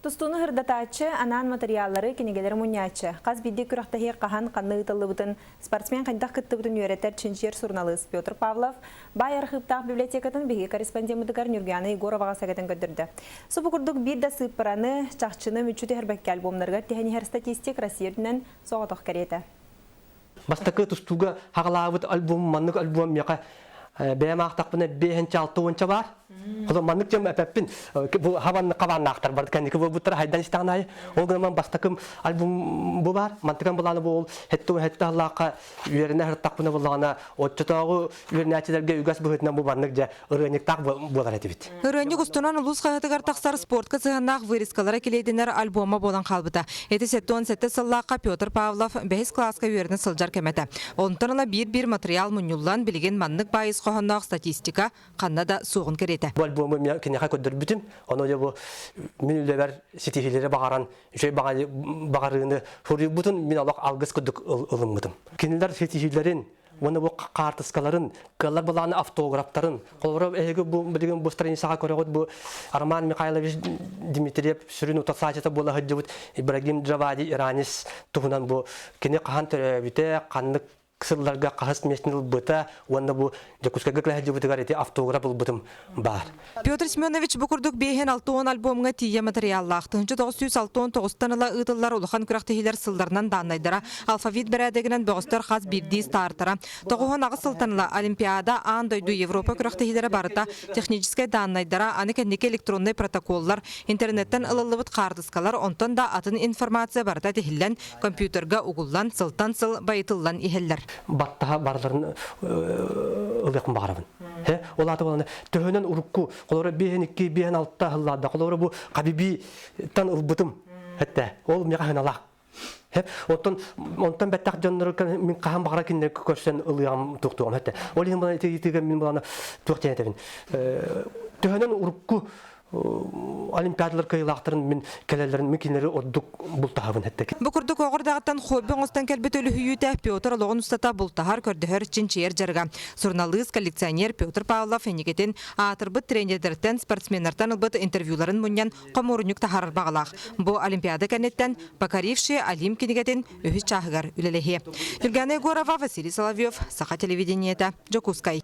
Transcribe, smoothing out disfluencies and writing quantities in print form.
Тустуну хырдатачы анан материаллары кенегелер мунячы. Каз бидди күрәхтәһи кахан канны тылыбытын спортсмен кандак кыттыбытын үйрәтер чинчер журналист Петр Павлов бай архивтаг библиотекатын биги корреспонденттыгар Нургана Егорова сагатын көндүрдү. Субукурдук бидда сыппараны чакчыны мүчү тербекке альбомнарга технихер статистик Россияден соғаток керете. Бастакы тустуга хагалабыт альбом маннык альбом яка бәмақтақпыны 5-6 бар. Ол маннык жем әпәппин бу хаванны каваннактар бар кәнеке бу буттар хайдан истанай. Ол гынан бастакым альбом бу бар. Мантыган буланы бу хетте Аллака үйренә хыртакпыны булгана отчотагы үйренәчеләргә үгәс бөһетнән бу барнык җа өрәник так булар иде бит. Өрәник устунан улус хатыгар таксар спортка сыгынак вырискалары келейдинер альбома болан калбыта. Эти 7 сыллакка Петр Павлов 5 класска үйренә сылжар кемете. Онтонла бир материал мунюллан билеген маннык байыз кохоннак статистика каннада сугын керете. Бу альбомы мен кенеха көддөр бүтүм. Аны жабы минүләр ситихиләре багаран, җөй багарыны фури бутун мин алак алгыс көдүк ылымдым. Кенеләр ситихиләрен Оны бу картыскаларын, каллар буланы автографтарын, колоров эге бу билген бу страницага көрөгөт бу Арман Михайлович Дмитриев сүрүн утасачата була хаҗыбыт Ибрагим Джавади Иранис тугунан бу кене кахан төрөбүтэ каннык кысылларга кахас местнил быта, онда бу жакускага хаҗыбытыгар эти автограф булбытым бар. Петр Семенович букурдук 5-6 альбомга тие материаллаактын 969 ла ытыллар улахан күрәхтәһиләр сылларынан данайдара алфавит берәдегенән бөгөстөр хас бирди стартара. Тогуган агысылтанла Олимпиада андойду Европа күрәхтәһиләре барыта техническая данайдара аны кенеке электронный протоколлар, интернеттен ылылыбыт картыскалар онтон да атын информация барыта тихиллән компьютерга угуллан сылтан сыл байытыллан ихелләр. Баттаha барларын ылыкын багарабын. Оларды боланы төхөнөн урукку, колору 5-2-5-6 хылларда, колору бу кабиби тан ылбытым. Хәтта ол мига ханалак. Онтан бәттәк җаннары мин каһан багара киндер көрсән ылыям туктугам хәтта. Ол ин буланы тегитегә мин буланы туктан әтәбин. Төхөнөн урукку Олимпиадалар кыйлактырын мен келелерин мекенлери оддук бултахабын хәтта. Бу курдук огырдагыттан хоббиңостан келбет өлү хүйтә Петр Логон устата бултахар көрдөһөр чинчер жарга. Журналист, коллекционер Петр Павлов энигетен атырбыт тренерлерден спортсменнардан албыт интервьюларын муньян комурнюк тахарар багалах. Бу Олимпиада кенеттен Бакаривши Алим кинигетен өһү чагыгар үлелехе. Нургана Егорова, Василий Соловьев, Саха телевидениеда, Жокускай.